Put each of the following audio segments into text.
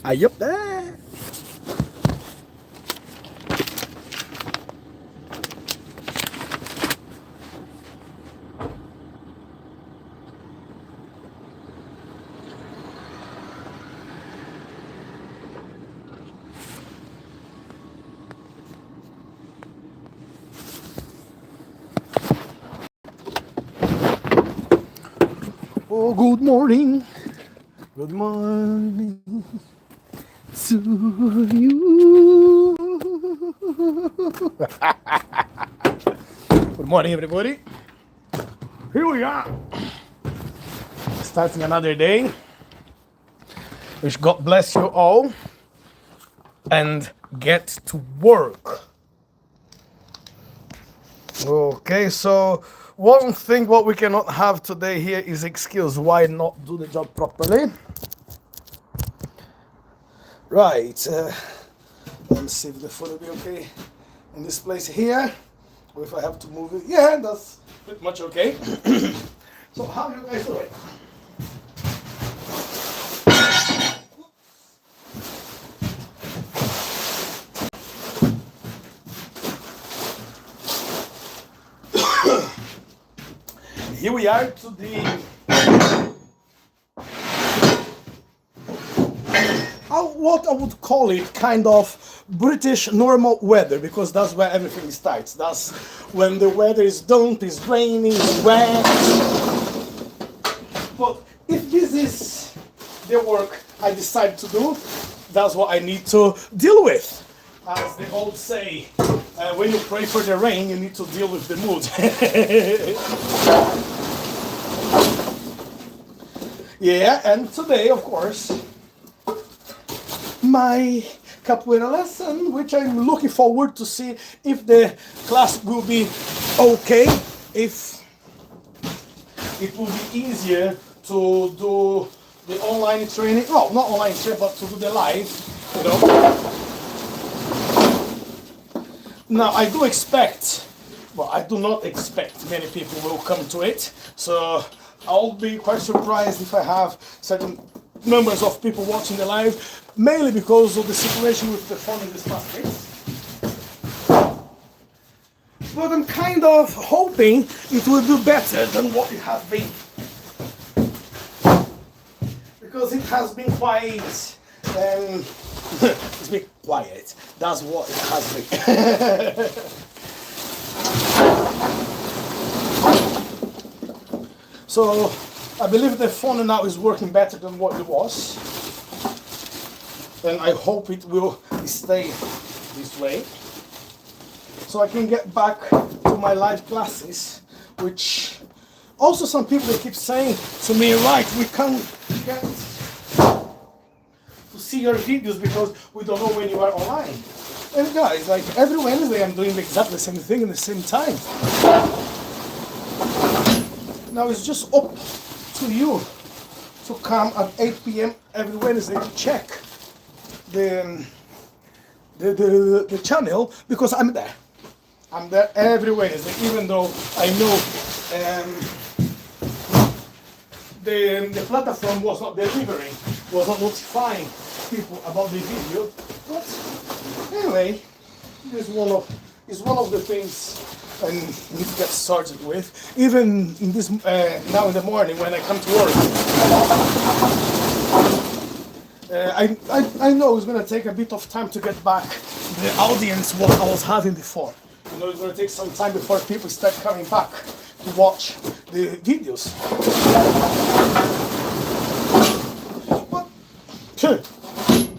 Yup there. Oh, good morning. Good morning to you. Good morning, everybody. Here we are, starting another day. Wish God bless you all and get to work. Okay, so one thing what we cannot have today here is excuse why not do the job properly. Right, let me see if the phone will be okay in this place here, or if I have to move it. Yeah, that's pretty much okay. So how you guys doing? Here we are to the what I would call it kind of British normal weather, because that's where everything starts. That's when the weather is damp, it's rainy, it's wet. But if this is the work I decide to do, that's what I need to deal with. As they all say, when you pray for the rain, you need to deal with the mood. Yeah, and today, of course, my capoeira lesson, which I'm looking forward to see if the class will be okay, if it will be easier to do the online training, well, not online training, but to do the live, you know. Now, I do expect, well, I do not expect many people will come to it, so I'll be quite surprised if I have certain numbers of people watching the live, mainly because of the situation with the phone in this past days. But I'm kind of hoping it will do better than what it has been. Because it has been quite, it's been quiet. That's what it has been. So I believe the phone now is working better than what it was. And I hope it will stay this way. So I can get back to my live classes, which also some people they keep saying to me, right, we can't get to see your videos because we don't know when you are online. And guys, like every Wednesday I'm doing exactly the same thing at the same time. Now it's just up to you to come at 8 p.m. every Wednesday to check the channel, because I'm there. I'm there every Wednesday, even though I know the platform was not delivering, was not notifying people about the video. But anyway, it's one of the things I need to get started with. Even in this now in the morning when I come to work, I know it's gonna take a bit of time to get back the audience what I was having before. You know, it's gonna take some time before people start coming back to watch the videos. But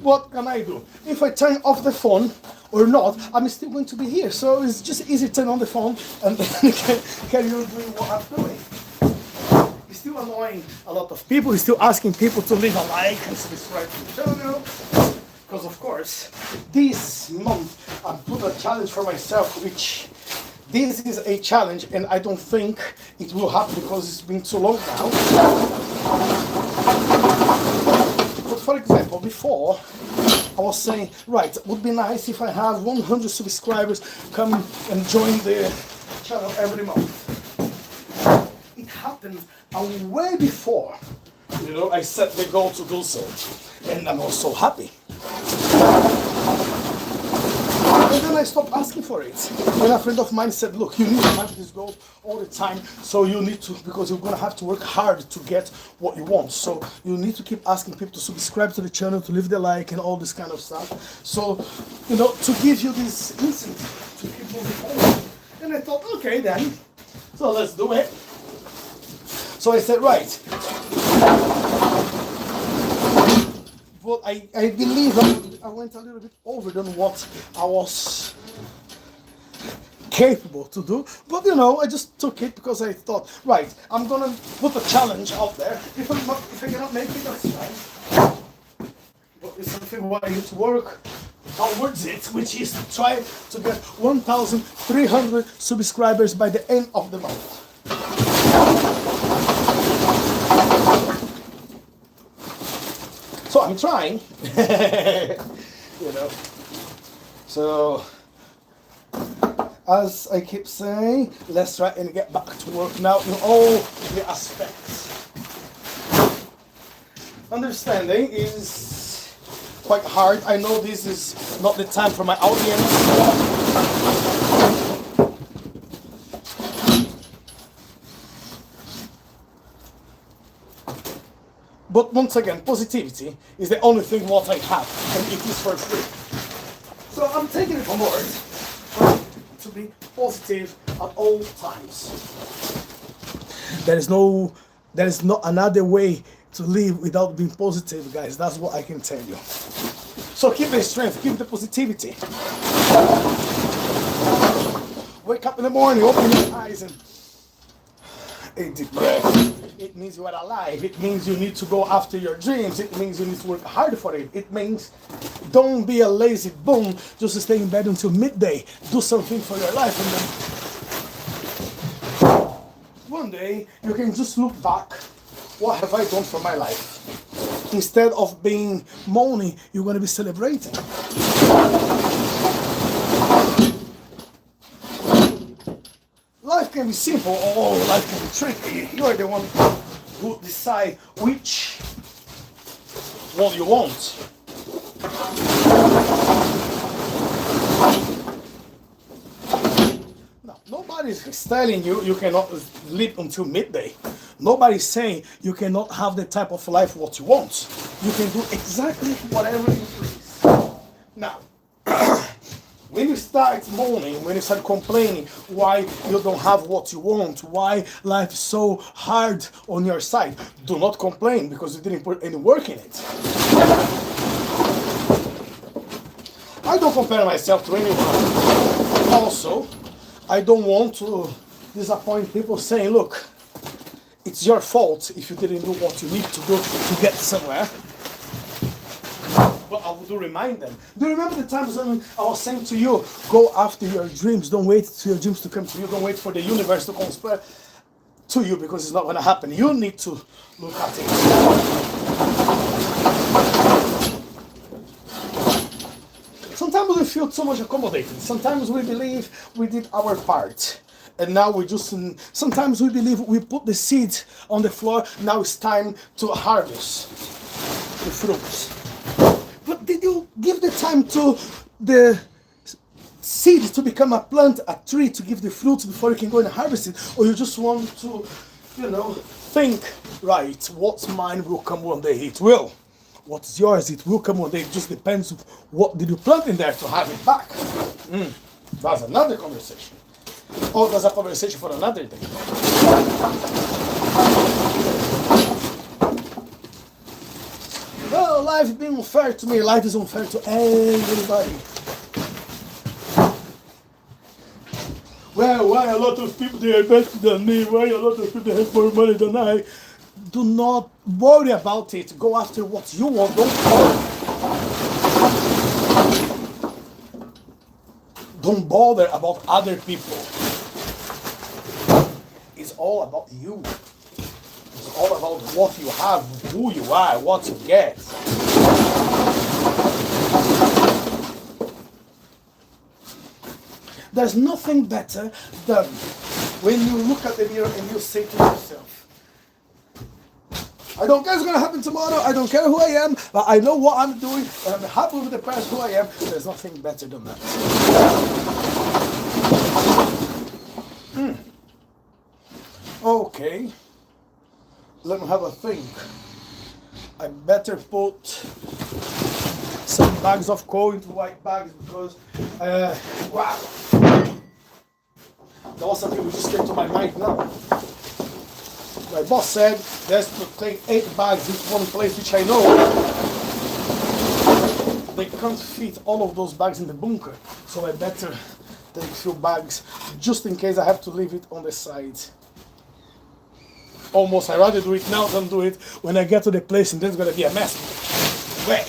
what can I do? If I turn off the phone or not, I'm still going to be here. So it's just easy to turn on the phone and then carry on doing what I'm doing. It's still annoying a lot of people. It's still asking people to leave a like and subscribe to the channel. Because of course, this month I put a challenge for myself, which this is a challenge and I don't think it will happen because it's been too long now. But for example, before I was saying, right, it would be nice if I have 100 subscribers come and join the channel every month. It happened way before, you know, I set the goal to do so. and I'm also happy. And then I stopped asking for it. And a friend of mine said, look, you need to have this goal all the time, so you need to, because you're gonna have to work hard to get what you want. So you need to keep asking people to subscribe to the channel, to leave the like and all this kind of stuff. So, you know, to give you this incentive to keep moving forward. And I thought, okay then, so let's do it. So I said, right. But I believe I went a little bit over than what I was capable to do. But you know, I just took it because I thought, right, I'm gonna put a challenge out there. If I cannot make it, that's fine. But it's something where I need to work towards it, which is to try to get 1,300 subscribers by the end of the month. So I'm trying, you know. So, as I keep saying, let's try and get back to work now in all the aspects. Understanding is quite hard. I know this is not the time for my audience. But once again, positivity is the only thing what I have, and it is for free. So I'm taking it on board to be positive at all times. There is not another way to live without being positive, guys. That's what I can tell you. So keep the strength, keep the positivity. Wake up in the morning, open your eyes and a deep breath. It means you are alive. It means you need to go after your dreams. It means you need to work hard for it. It means don't be a lazy bum just stay in bed until midday. Do something for your life, and then one day you can just look back. What have I done for my life? Instead of being moaning, you're going to be celebrating. Life can be simple or life can be tricky. You're the one who decide which one you want. No, nobody's telling you you cannot sleep until midday. Nobody's saying you cannot have the type of life what you want. You can do exactly whatever you please. Now, when you start moaning, when you start complaining why you don't have what you want, why life is so hard on your side, do not complain because you didn't put any work in it. I don't compare myself to anyone. Also, I don't want to disappoint people saying, look, it's your fault if you didn't do what you need to do to get somewhere. But I do remind them. Do you remember the times when I was saying to you, go after your dreams, don't wait for your dreams to come to you, don't wait for the universe to conspire to you because it's not going to happen. You need to look at it. Sometimes we feel so much accommodated. Sometimes we believe we did our part. And now we just, sometimes we believe we put the seed on the floor, now it's time to harvest the fruits. But did you give the time to the seed to become a plant, a tree, to give the fruits before you can go and harvest it? Or you just want to, think, right, what's mine will come one day, it will. What's yours, it will come one day. It just depends on what did you plant in there to have it back. That's another conversation. Or that's a conversation for another day. Well, life is being unfair to me. Life is unfair to everybody. Well, why a lot of people they are better than me? Why a lot of people have more money than I? Do not worry about it. Go after what you want. Don't bother about other people. It's all about you. It's all about what you have, who you are, what you get. There's nothing better than when you look at the mirror and you say to yourself, I don't care what's gonna happen tomorrow. I don't care who I am, but I know what I'm doing, and I'm happy with the person who I am. There's nothing better than that. Okay, let me have a think. I better put some bags of coal into white bags because, wow, that was something which just came to my mind now. My boss said there's to take 8 bags into one place, which I know they can't fit all of those bags in the bunker, so I better take a few bags just in case I have to leave it on the side. Almost, I'd rather do it now than do it when I get to the place and then it's gonna be a mess. Wet.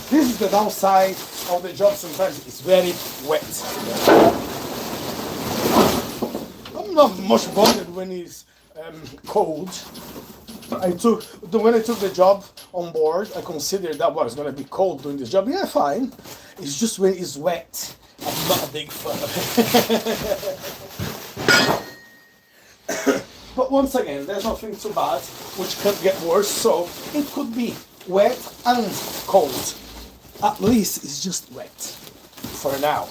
This is the downside of the job sometimes, it's very wet. I'm not much bothered when it's cold. When I took the job on board, I considered that it's gonna be cold doing this job. Yeah, fine. It's just when it's wet, I'm not a big fan of it. But once again, there's nothing too bad, which could get worse, so it could be wet and cold. At least it's just wet, for now.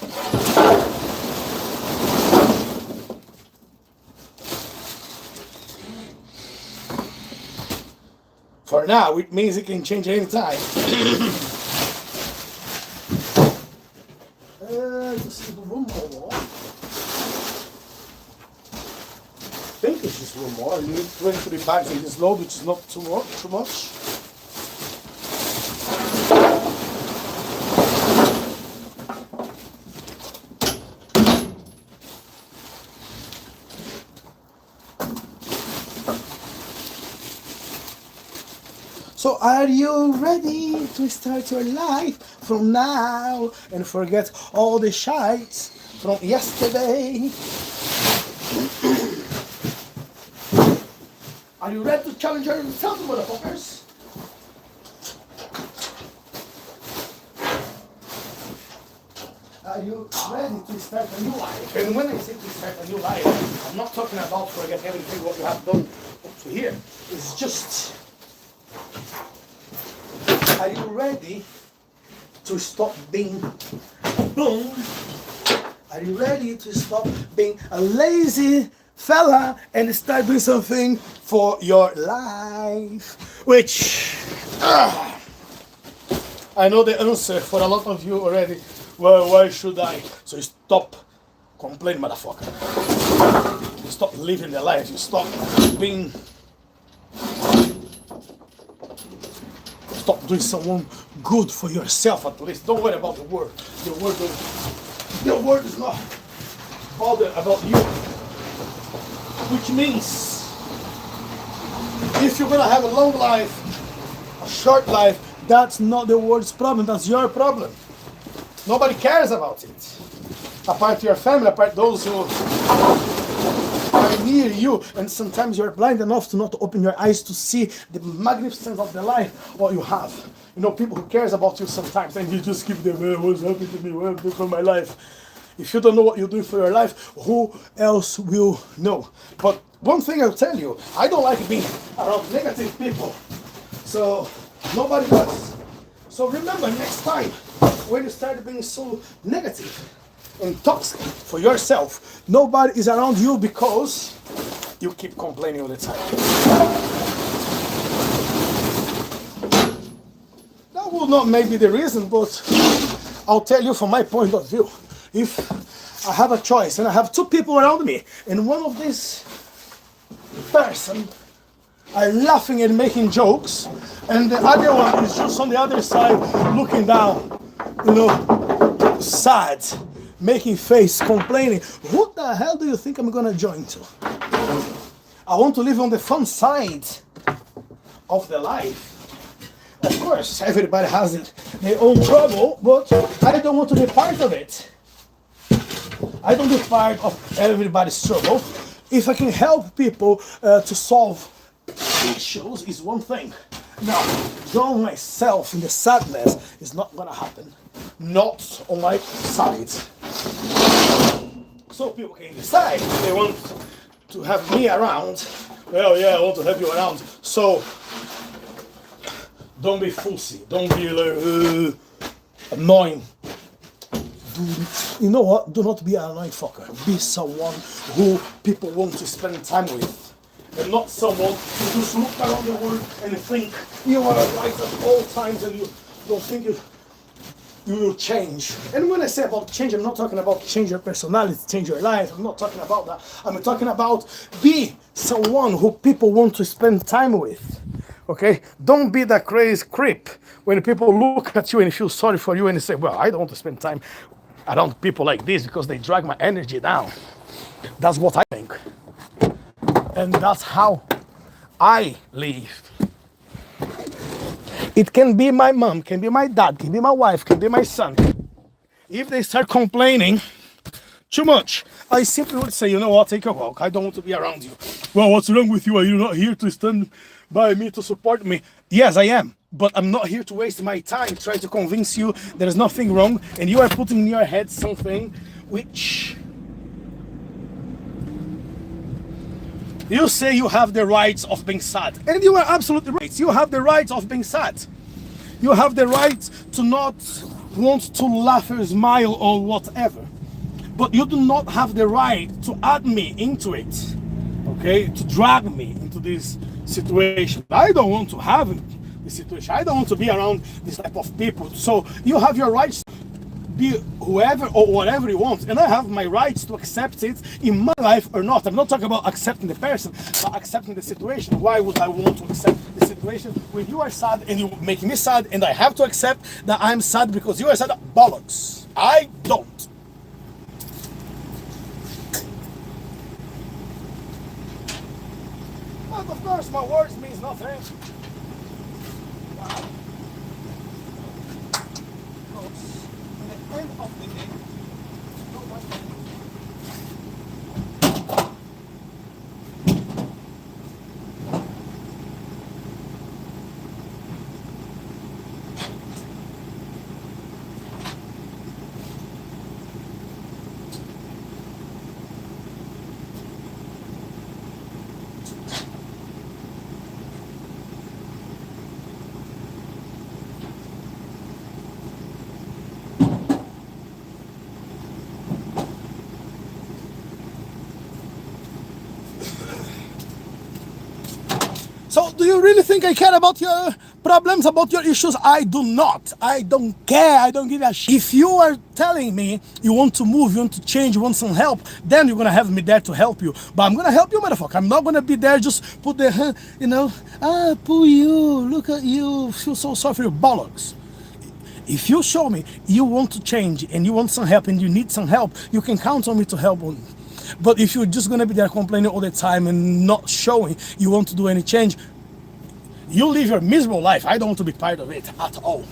For now, it means it can change any time. Just one more. I think it's just one more. You need 23 bags in this load, which is not too much. So are you ready to start your life from now and forget all the shites from yesterday? Are you ready to challenge yourself, motherfuckers? Are you ready to start a new life? And when I say to start a new life, I'm not talking about forget everything what you have done up to here. It's just, are you ready to stop being boom? Are you ready to stop being a lazy fella and start doing something for your life? Which, I know the answer for a lot of you already. Well, why should I? So you stop complaining, motherfucker. You stop living the life. You stop being... Stop doing someone good for yourself at least. Don't worry about the world. The world is not bothered about you. Which means, if you're gonna have a long life, a short life, that's not the world's problem, that's your problem. Nobody cares about it. Apart your family, apart those who are near you, and sometimes you're blind enough to not open your eyes to see the magnificence of the life what you have. You know, people who cares about you sometimes, and you just keep them, what's happening to me, what I'm doing for my life. If you don't know what you're doing for your life, who else will know? But one thing I'll tell you, I don't like being around negative people. So, nobody does. So remember, next time, when you start being so negative and toxic for yourself, nobody is around you because you keep complaining all the time. That will not maybe be the reason, but I'll tell you from my point of view. If I have a choice and I have 2 people around me, and one of these person are laughing and making jokes, and the other one is just on the other side looking down, you know, sad, making face, complaining, who the hell do you think I'm gonna join to? I want to live on the fun side of the life. Of course, everybody has their own trouble, but I don't want to be part of it. I don't be part of everybody's trouble. If I can help people to solve issues is one thing. Now, drown myself in the sadness is not gonna happen. Not on my side. So people can decide if they want to have me around Well, yeah, I want to have you around. So, don't be fussy. Don't be annoying. You know what? Do not be an annoying fucker. Be someone who people want to spend time with. And not someone who just look around the world and think you are right at all times and you don't think you will change. And when I say about change, I'm not talking about change your personality, change your life. I'm not talking about that. I'm talking about be someone who people want to spend time with. Okay? Don't be that crazy creep when people look at you and feel sorry for you and say, well, I don't want to spend time around people like this because they drag my energy down. That's what I think. And that's how I live. It can be my mom, can be my dad, can be my wife, can be my son. If they start complaining too much, I simply would say, you know what, take a walk. I don't want to be around you. Well, what's wrong with you? Are you not here to stand by me, to support me? Yes, I am. But I'm not here to waste my time trying to convince you there's nothing wrong and you are putting in your head something which you say you have the rights of being sad. And you are absolutely right. You have the right of being sad. You have the right to not want to laugh or smile or whatever. But you do not have the right to add me into it. Okay? To drag me into this situation. I don't want to have this situation. I don't want to be around this type of people. So you have your rights to be whoever or whatever you want, and I have my rights to accept it in my life or not. I'm not talking about accepting the person, but accepting the situation. Why would I want to accept the situation when you are sad and you make me sad and I have to accept that I'm sad because you are sad? Bollocks. I don't. But of course my words means nothing. Wow. End of the day. So do you really think I care about your problems, about your issues? I do not. I don't care. I don't give a shit. If you are telling me you want to move, you want to change, you want some help, then you're going to have me there to help you. But I'm going to help you, motherfucker. I'm not going to be there just put the, pull you, look at you, feel so sorry for your bollocks. If you show me you want to change and you want some help and you need some help, you can count on me to help you. But if you're just going to be there complaining all the time and not showing you want to do any change, you live your miserable life. I don't want to be part of it at all.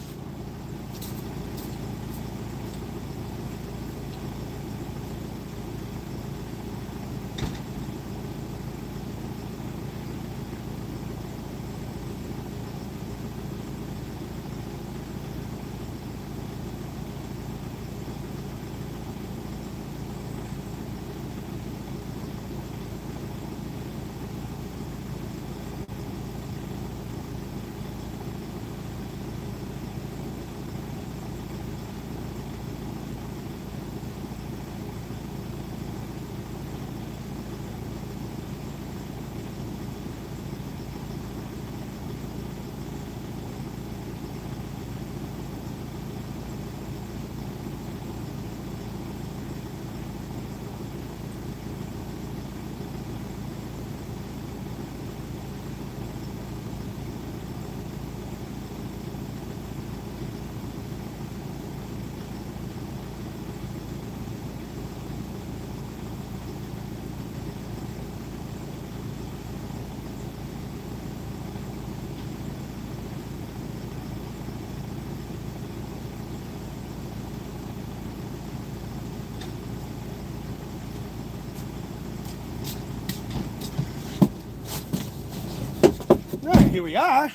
Here we are.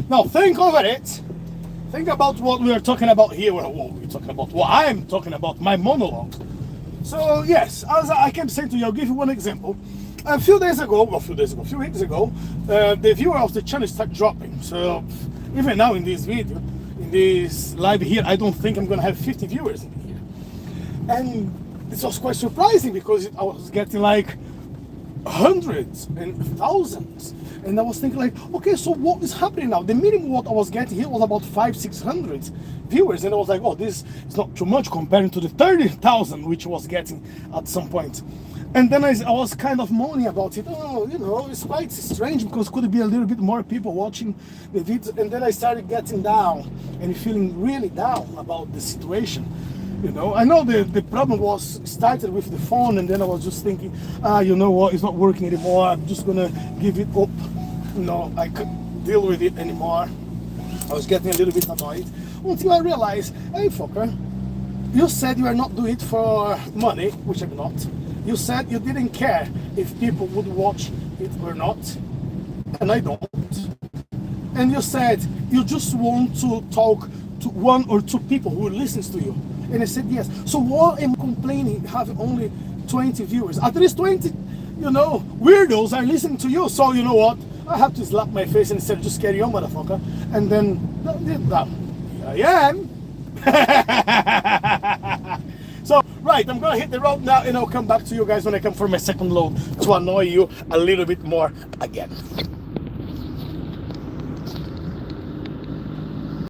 Now think over it. Think about what we are talking about here. What we're talking about. What I'm talking about. My monologue. So yes, as I kept saying to you, I'll give you one example. a few weeks ago, the viewer of the channel started dropping. So even now in this video, in this live here, I don't think I'm gonna have 50 viewers in here. And this was quite surprising because I was getting like hundreds and thousands, and I was thinking like, okay, so what is happening now? The minimum what I was getting here was about 500-600 viewers, and I was like, oh, this is not too much comparing to the 30,000 which I was getting at some point. And then I was kind of moaning about it. Oh, you know, it's quite strange because could be a little bit more people watching the videos. And then I started getting down and feeling really down about the situation. You know, I know the problem was started with the phone, and then I was just thinking, you know what, it's not working anymore. I'm just gonna give it up. You know, I couldn't deal with it anymore. I was getting a little bit annoyed until I realized, hey fucker, you said you are not doing it for money, which I'm not. You said you didn't care if people would watch it or not, and I don't. And you said you just want to talk to 1 or 2 people who listens to you. And I said yes. So why am I complaining having only 20 viewers? At least 20, you know, weirdos are listening to you. So you know what? I have to slap my face and say, just carry on, motherfucker. And then, here I am. So, right, I'm gonna hit the road now and I'll come back to you guys when I come for my second load to annoy you a little bit more again.